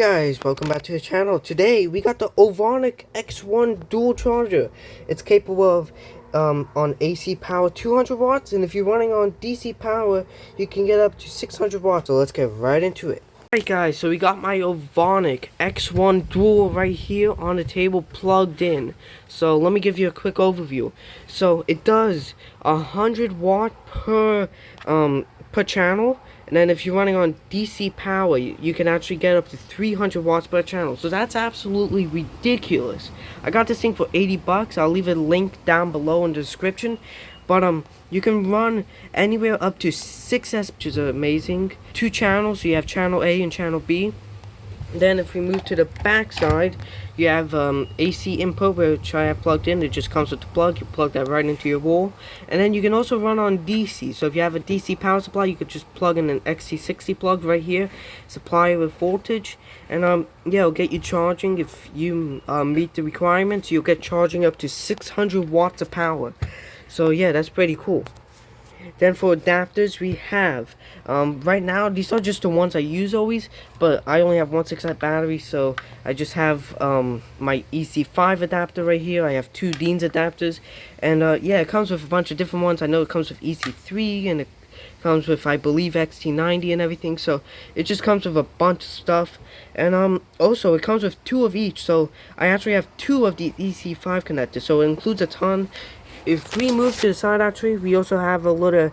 Guys, welcome back to the channel. Today we got the Ovonic X1 Dual charger. It's capable of on AC power 200 watts, and if you're running on DC power you can get up to 600 watts. So let's get right into it. Alright guys, so we got my Ovonic X1 Dual right here on the table plugged in. So let me give you a quick overview. So it does 100 watt per channel. And then if you're running on DC power, you can actually get up to 300 watts per channel. So that's absolutely ridiculous. I got this thing for 80 bucks. I'll leave a link down below in the description. But you can run anywhere up to 6S, which is amazing. 2 channels, so you have channel A and channel B. Then if we move to the back side, you have AC input, which I have plugged in. It just comes with the plug. You plug that right into your wall. And then you can also run on DC. So if you have a DC power supply, you could just plug in an XC60 plug right here, supply it with voltage, and yeah, it'll get you charging. If you meet the requirements, you'll get charging up to 600 watts of power. So yeah, that's pretty cool. Then for adapters, we have right now, these are just the ones I use always, but I only have 1.6 battery, so I just have my EC5 adapter right here. I have 2 Dean's adapters, and yeah, it comes with a bunch of different ones. I know it comes with EC3, and it comes with, I believe, XT90 and everything. So it just comes with a bunch of stuff. And also it comes with 2 of each, so I actually have 2 of the EC5 connectors, so it includes a ton. If we move to the side, actually, we also have a little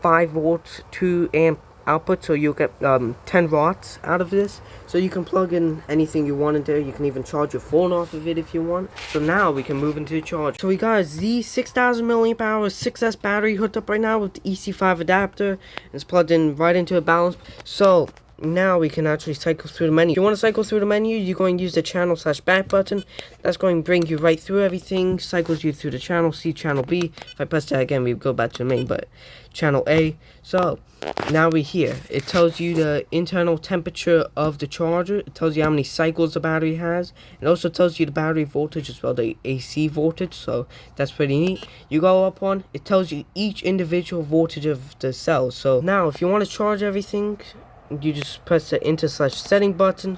5 volts 2 amp output, so you'll get 10 watts out of this. So you can plug in anything you want in there. You can even charge your phone off of it if you want. So now we can move into the charge. So we got a Z6000 milliamp hour 6S battery hooked up right now with the EC5 adapter. It's plugged in right into a balance. So now we can actually cycle through the menu. If you want to cycle through the menu, you're going to use the channel/back button. That's going to bring you right through everything. Cycles you through the channel C, channel B. If I press that again, we go back to the main, but channel A. So now we're here. It tells you the internal temperature of the charger. It tells you how many cycles the battery has. It also tells you the battery voltage as well, the AC voltage. So that's pretty neat. You go up one, it tells you each individual voltage of the cells. So now if you want to charge everything, you just press the enter/setting button.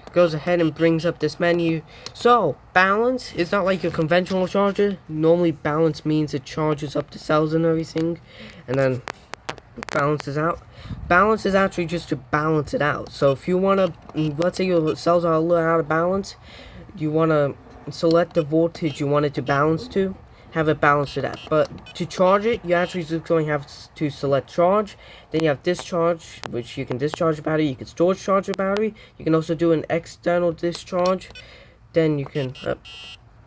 It goes ahead and brings up this menu. So balance is not like your conventional charger. Normally balance means it charges up the cells and everything, and then balances out. Balance is actually just to balance it out. So if you want to, let's say your cells are a little out of balance, you want to select the voltage you want it to balance to, have it balanced to that. But to charge it, you actually just going to have to select charge. Then you have discharge, which you can discharge your battery. You can storage charge your battery. You can also do an external discharge. Then you can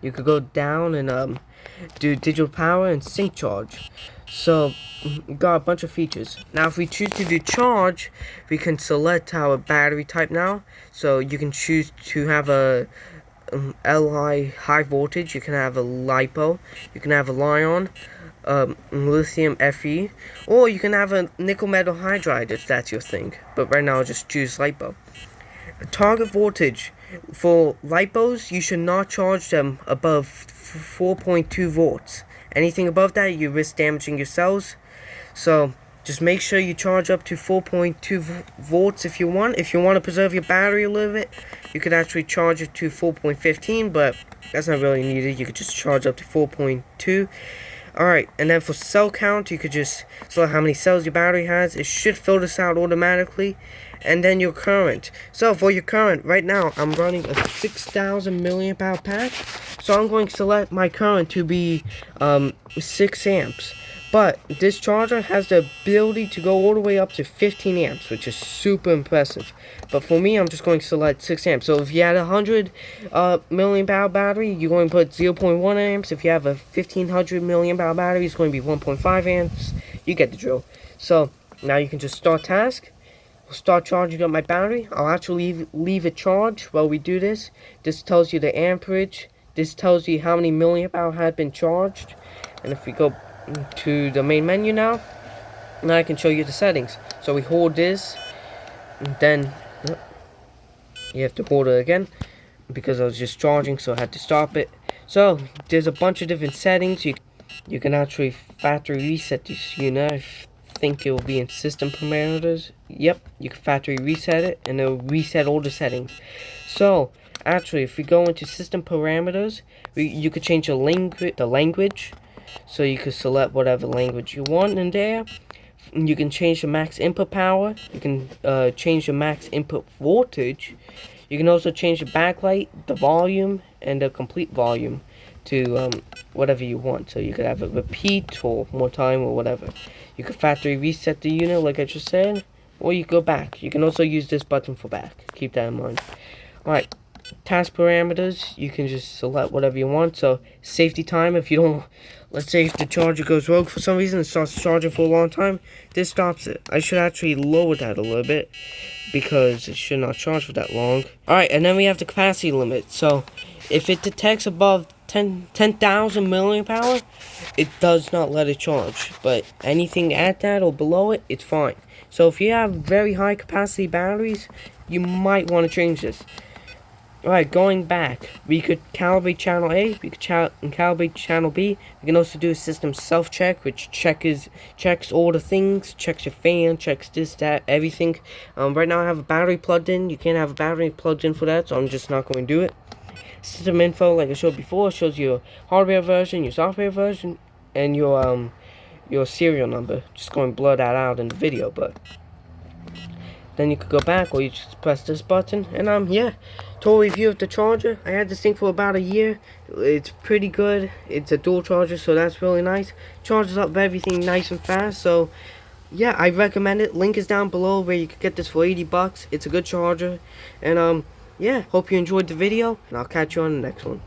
could go down and do digital power and sync charge. So you got a bunch of features. Now if we choose to do charge, we can select our battery type now. So you can choose to have a Li high voltage, you can have a LiPo, you can have a Li-on, lithium Fe, or you can have a nickel metal hydride if that's your thing. But right now I'll just choose LiPo. Target voltage for LiPos, you should not charge them above 4.2 volts. Anything above that, you risk damaging your cells. So just make sure you charge up to 4.2 volts if you want. If you want to preserve your battery a little bit, you could actually charge it to 4.15, but that's not really needed. You could just charge up to 4.2. Alright, and then for cell count, you could just select how many cells your battery has. It should fill this out automatically. And then your current. So for your current, right now, I'm running a 6,000 milliamp hour pack. So I'm going to select my current to be 6 amps. But this charger has the ability to go all the way up to 15 amps, which is super impressive. But for me, I'm just going to select 6 amps. So if you had a 100 milliamp hour battery, you're going to put 0.1 amps. If you have a 1500 milliamp hour battery, it's going to be 1.5 amps. You get the drill. So now you can just start task. We'll start charging up my battery. I'll actually leave it charged while we do this. This tells you the amperage. This tells you how many milliamp hour had been charged. And if we go to the main menu now I can show you the settings. So we hold this, and then you have to hold it again because I was just charging, so I had to stop it. So there's a bunch of different settings. You can actually factory reset this, think it will be in system parameters. Yep, you can factory reset it and it'll reset all the settings. So actually, if we go into system parameters, you could change the language. So you could select whatever language you want in there. You can change the max input power. You can change the max input voltage. You can also change the backlight, the volume, and the complete volume to whatever you want. So you could have it repeat or more time or whatever. You could factory reset the unit like I just said, or you go back. You can also use this button for back. Keep that in mind. Alright, task parameters, you can just select whatever you want. So safety time, if you don't, let's say if the charger goes rogue for some reason and starts charging for a long time, this stops it. I should actually lower that a little bit because it should not charge for that long. Alright, and then we have the capacity limit. So if it detects above 10,000 milliamp power, it does not let it charge. But anything at that or below it, it's fine. So if you have very high capacity batteries, you might want to change this. Alright, going back, we could calibrate channel A, we could calibrate channel B. We can also do a system self-check, which checks all the things, checks your fan, checks this, that, everything. Right now I have a battery plugged in. You can't have a battery plugged in for that, so I'm just not going to do it. System info, like I showed before, shows your hardware version, your software version, and your serial number. Just going to blur that out in the video, but then you could go back, or you just press this button, and yeah, total review of the charger. I had this thing for about a year. It's pretty good. It's a dual charger, so that's really nice. Charges up everything nice and fast, so yeah, I recommend it. Link is down below where you could get this for 80 bucks. It's a good charger, and yeah, hope you enjoyed the video, and I'll catch you on the next one.